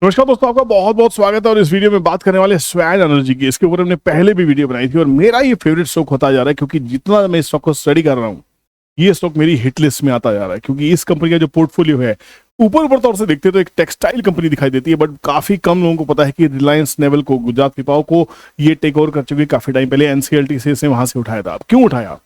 नमस्कार दोस्तों, आपका बहुत बहुत स्वागत है। और इस वीडियो में बात करने वाले स्वैन एनर्जी की। इसके ऊपर हमने पहले भी वीडियो बनाई थी और मेरा ये फेवरेट स्टॉक होता जा रहा है क्योंकि जितना मैं इस स्टॉक को स्टडी कर रहा हूँ ये स्टॉक मेरी हिट लिस्ट में आता जा रहा है। क्योंकि इस कंपनी का जो पोर्टफोलियो है ऊपर तौर से देखते तो एक टेक्सटाइल कंपनी दिखाई देती है, बट काफी कम लोगों को पता है कि रिलायंस नेवल को, गुजरात पिपावाव को ये टेक ओवर कर चुकी है काफी टाइम पहले। एनसीएलटी से इसे वहां से उठाया था। अब क्यों उठाया?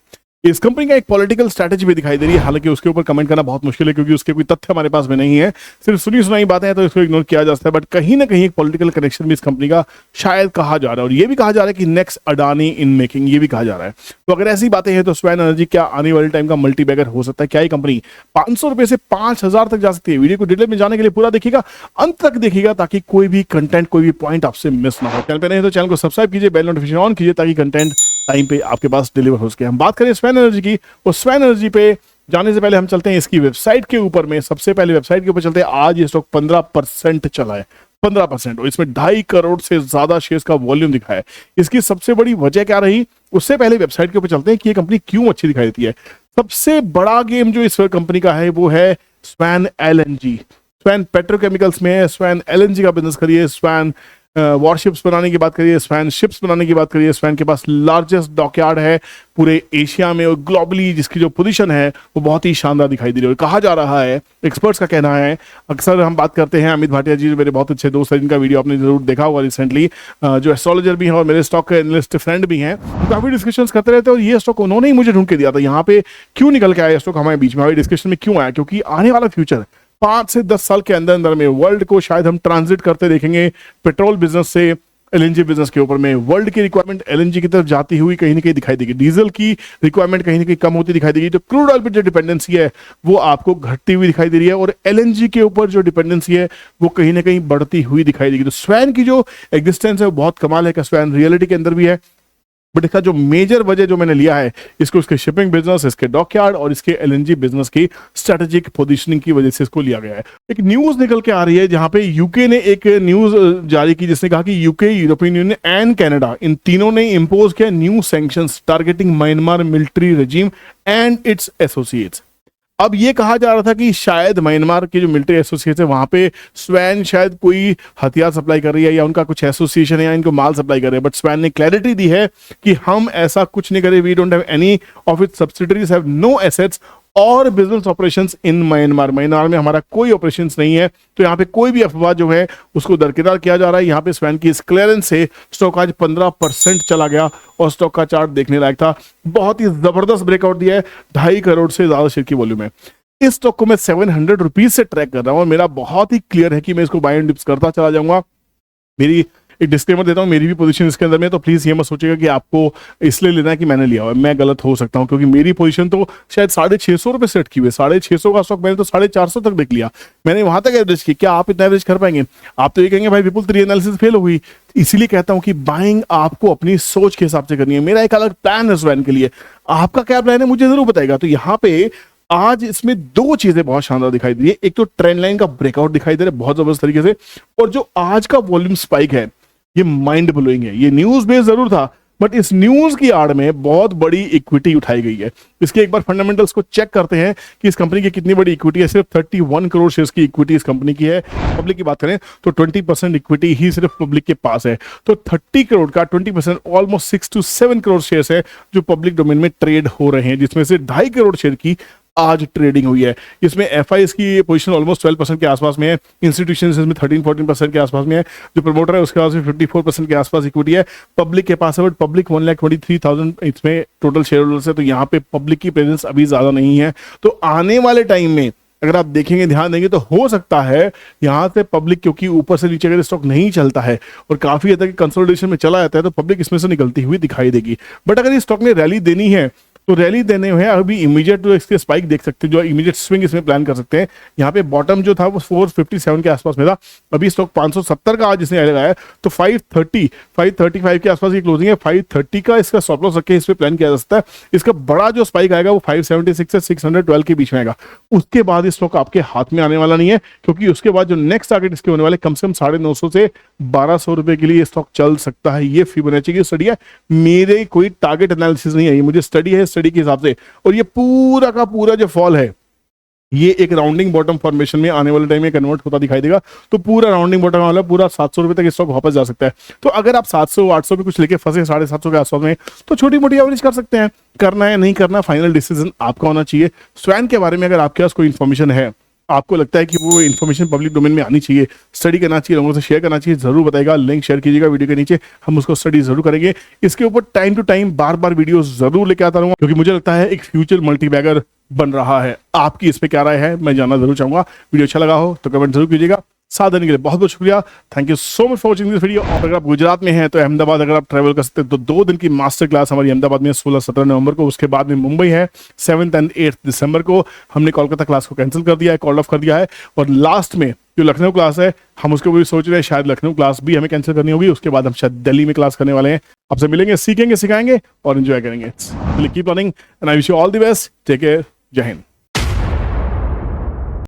इस कंपनी का एक पॉलिटिकल स्ट्रैटेजी भी दिखाई दे रही है, हालांकि उसके ऊपर कमेंट करना बहुत मुश्किल है क्योंकि उसके कोई तथ्य हमारे पास में नहीं है। सिर्फ सुनी सुनाई बातें हैं तो इसको इग्नोर किया जा सकता है, बट कहीं ना कहीं एक पॉलिटिकल कनेक्शन भी इस कंपनी का शायद कहा जा रहा है। और ये भी कहा जा रहा है कि नेक्स्ट अडानी इन मेकिंग, ये भी कहा जा रहा है। तो अगर ऐसी बातें हैं तो स्वैन एनर्जी क्या आने वाले टाइम का मल्टी बैगर हो सकता है? क्या ये कंपनी 500 रुपए से 5000 तक जा सकती है? वीडियो को डिटेल में जाने के लिए पूरा देखिएगा, अंत तक देखिएगा ताकि कोई भी कंटेंट, कोई भी पॉइंट आपसे मिस ना हो। चैनल पे नहीं तो चैनल को सब्सक्राइब कीजिए, बेल नोटिफिकेशन ऑन कीजिए ताकि कंटेंट टाइम पे आपके पास डिलीवर हो सके। हम बात करें स्वैन एनर्जी की, और स्वैन एनर्जी पे जाने से पहले हम चलते हैं इसकी वेबसाइट के ऊपर में। सबसे पहले वेबसाइट के ऊपर चलते हैं। आज ये स्टॉक 15% चला है, 15%, और इसमें 2.5 करोड़ से ज्यादा शेयर्स का वॉल्यूम दिखा है। इसकी सबसे बड़ी वजह क्या रही, उससे पहले वेबसाइट के ऊपर चलते हैं कि ये कंपनी क्यों अच्छी दिखाई देती है। सबसे बड़ा गेम जो इस कंपनी का है वो है स्वैन एलएनजी। स्वैन पेट्रोकेमिकल्स में है, स्वैन एलएनजी का बिजनेस करिए, स्वैन वॉरशिप्स बनाने की बात करिए, स्वैन शिप्स बनाने की बात करिए। स्वैन के पास लार्जेस्ट डॉकयार्ड है पूरे एशिया में और ग्लोबली, जिसकी जो पोजीशन है वो बहुत ही शानदार दिखाई दे रही है। और कहा जा रहा है, एक्सपर्ट्स का कहना है, अक्सर हम बात करते हैं, अमित भाटिया जी मेरे बहुत अच्छे दोस्त हैं जिनका वीडियो आपने जरूर देखा होगा रिसेंटली, जो एस्ट्रोलॉजर भी हैं और मेरे स्टॉक एनालिस्ट फ्रेंड भी हैं, तो काफी डिस्कशंस करते रहते हैं। और ये स्टॉक उन्होंने ही मुझे ढूंढ के दिया था। यहाँ पे क्यों निकल के आया स्टॉक हमारे बीच में, हमारी डिस्कशन में क्यों आया? क्योंकि आने वाला फ्यूचर 5 से 10 साल के अंदर अंदर में वर्ल्ड को शायद हम ट्रांजिट करते देखेंगे पेट्रोल बिजनेस से एलएनजी बिजनेस के ऊपर में। वर्ल्ड की रिक्वायरमेंट एलएनजी की तरफ जाती हुई कहीं ना कहीं दिखाई देगी, डीजल की रिक्वायरमेंट कहीं ना कहीं कम होती दिखाई देगी। तो क्रूड ऑयल पर जो डिपेंडेंसी है वो आपको घटती हुई दिखाई दे रही है, और एलएनजी के ऊपर जो डिपेंडेंसी है वो कहीं ना कहीं बढ़ती हुई दिखाई देगी। तो स्वैन की जो एग्जिस्टेंस है वो बहुत कमाल है कि स्वैन रियलिटी के अंदर भी है, बट इसका जो मेजर वजह जो मैंने लिया है इसको इसके शिपिंग बिजनेस, इसके डॉकयार्ड और इसके एलएनजी बिजनेस की स्ट्रेटेजिक पोजीशनिंग की वजह से इसको लिया गया है। एक न्यूज निकल के आ रही है जहां पे यूके ने एक न्यूज जारी की जिसने कहा कि UK, European Union and Canada, इन तीनों ने इंपोज किया new sanctions targeting Myanmar military regime and its associates. अब ये कहा जा रहा था कि शायद म्यांमार के जो मिलिट्री एसोसिएशन है वहां पे स्वैन शायद कोई हथियार सप्लाई कर रही है या उनका कुछ एसोसिएशन है या इनको माल सप्लाई कर रहे हैं, बट स्वैन ने क्लैरिटी दी है कि हम ऐसा कुछ नहीं करें। We don't have any of its subsidiaries have no assets और business operations in Myanmar. Myanmar में हमारा कोई ऑपरेशंस नहीं है। तो यहाँ पे कोई भी अफवाह जो है उसको दरकिनार किया जा रहा है। यहाँ पे स्वैन की इस क्लियरेंस से स्टॉक आज 15% चला गया और स्टॉक का चार्ट देखने लायक था। बहुत ही जबरदस्त ब्रेकआउट दिया है, 2.5 करोड़ से ज्यादा शेयर की वॉल्यूम है। इस स्टॉक को मैं 700 रुपीज से ट्रैक कर रहा हूँ और मेरा बहुत ही क्लियर है कि मैं इसको बाय एंड डिप्स करता चला जाऊंगा। मेरी एक डिस्क्लेमर देता हूँ, मेरी भी पोजीशन इसके अंदर में, तो प्लीज ये मत सोचिएगा कि आपको इसलिए लेना है कि मैंने लिया हुआ है। मैं गलत हो सकता हूँ क्योंकि मेरी पोजीशन तो शायद 650 रुपए सेट की हुई है। 650 का स्टॉक मैंने तो 450 तक देख लिया, मैंने वहां तक एवरेज की। क्या आप इतना एवरेज कर पाएंगे? आप तो ये कहेंगे भाई विपुल तेरी एनालिसिस फेल हो गई। इसीलिए कहता हूं कि बाइंग आपको अपनी सोच के हिसाब से करनी है। मेरा एक अलग प्लान है स्वैन के लिए, आपका क्या प्लान है मुझे जरूर बताएगा। तो यहाँ पे आज इसमें 2 चीजें बहुत शानदार दिखाई दे रही है। एक तो ट्रेंड लाइन का ब्रेकआउट दिखाई दे रहा है बहुत जबरदस्त तरीके से, और जो आज का वॉल्यूम स्पाइक है ये माइंड ब्लोइंग है। ये न्यूज बेस्ड जरूर था, बट इस न्यूज की आड़ में बहुत बड़ी इक्विटी उठाई गई है। इसके एक बार फंडामेंटल्स को चेक करते हैं कि इस कंपनी की कितनी बड़ी इक्विटी है। सिर्फ 31 करोड़ शेयर्स की इक्विटी इस कंपनी की है। पब्लिक की बात करें तो 20% इक्विटी ही सिर्फ पब्लिक के पास है। तो 30 करोड़ का 20% ऑलमोस्ट 6 to 7 करोड़ शेयर्स है जो पब्लिक डोमेन में ट्रेड हो रहे हैं, जिसमें से 2.5 करोड़ शेयर की आज ट्रेडिंग हुई है। इसमें एफआईएस की पोजीशन ऑलमोस्ट 12% के आसपास में है, इंस्टीट्यूशन इसमें 13-14% के आसपास में है, जो प्रमोटर है उसके पास 54% के आसपास इक्विटी है। पब्लिक के पास है, बट पब्लिक 1,23,000 इसमें टोटल शेयर होल्डर्स है, तो यहाँ पे पब्लिक की प्रेजेंस अभी ज्यादा नहीं है। तो आने वाले टाइम में अगर आप देखेंगे, ध्यान देंगे, तो हो सकता है यहाँ से पब्लिक, क्योंकि ऊपर से नीचे अगर स्टॉक नहीं चलता है और काफी हद तक कंसोलिडेशन में चला जाता है, तो पब्लिक इसमें से निकलती हुई दिखाई देगी। बट अगर ये स्टॉक ने रैली देनी है तो रैली देने में अभी इमीडिएट जो इसके स्पाइक देख सकते हैं, जो इमीडिएट स्विंग इसमें प्लान कर सकते हैं। यहाँ पे बॉटम जो था वो 457 के आसपास में था, अभी स्टॉक 570 का आज इसने लगाया, तो 535 के आसपास की क्लोजिंग है। 530 का इसका स्टॉप लॉस रख के इस पे प्लान किया जा सकता है। इसका बड़ा जो स्पाइक आएगा वो 576 से 612 के बीच में आएगा। उसके बाद स्टॉक आपके हाथ में आने वाला नहीं है, क्योंकि उसके बाद जो नेक्स्ट टारगेट इसके होने वाले कम से कम 950 से 1200 रुपए के लिए स्टॉक चल सकता है। ये फिबोनाची की स्टडी है, मेरे कोई टारगेट एनालिसिस नहीं है, ये मुझे स्टडी है, स्टडी के हिसाब से। और ये पूरा का पूरा जो फॉल है ये एक राउंडिंग बॉटम फॉर्मेशन में आने वाले टाइम में कन्वर्ट होता दिखाई देगा, तो पूरा राउंडिंग बॉटम वाला पूरा 700 रुपए तक स्टॉक वापस जा सकता है। तो अगर आप 700 800 पे कुछ लेके फंसे 750 के आसपास में, तो छोटी मोटी एवरेज कर सकते हैं। करना है नहीं करना, फाइनल डिसीजन आपका होना चाहिए। स्वैन के बारे में अगर आपके पास कोई इन्फॉर्मेशन है, आपको लगता है कि वो इन्फॉर्मेशन पब्लिक डोमेन में आनी चाहिए, स्टडी करना चाहिए, लोगों से शेयर करना चाहिए, जरूर बताएगा। लिंक शेयर कीजिएगा वीडियो के नीचे, हम उसको स्टडी जरूर करेंगे। इसके ऊपर टाइम टू टाइम बार बार वीडियो जरूर लेके आता रहूंगा, क्योंकि मुझे लगता है एक फ्यूचर मल्टीबैगर बन रहा है। आपकी इस पे क्या राय है, मैं जानना जरूर चाहूंगा। वीडियो अच्छा लगा हो तो कमेंट जरूर कीजिएगा। साथ देने के लिए बहुत बहुत शुक्रिया। Thank you so much for watching this video. और अगर आप गुजरात में हैं तो अहमदाबाद अगर आप ट्रैवल कर सकते हैं तो 2 दिन की मास्टर क्लास हमारी अहमदाबाद में 16-17 नवंबर को, उसके बाद में मुंबई है 7 एंड 8 दिसंबर को। हमने कोलकाता क्लास को कैंसिल कर दिया है, कॉल ऑफ कर दिया है। और लास्ट में जो लखनऊ क्लास है, हम उसको भी सोच रहे हैं शायद लखनऊ क्लास भी हमें कैंसिल करनी होगी। उसके बाद हम शायद दिल्ली में क्लास करने वाले हैं। आपसे मिलेंगे, सीखेंगे, सिखाएंगे और एंजॉय करेंगे। Keep learning and I wish you all the best. Take care. जय हिंद।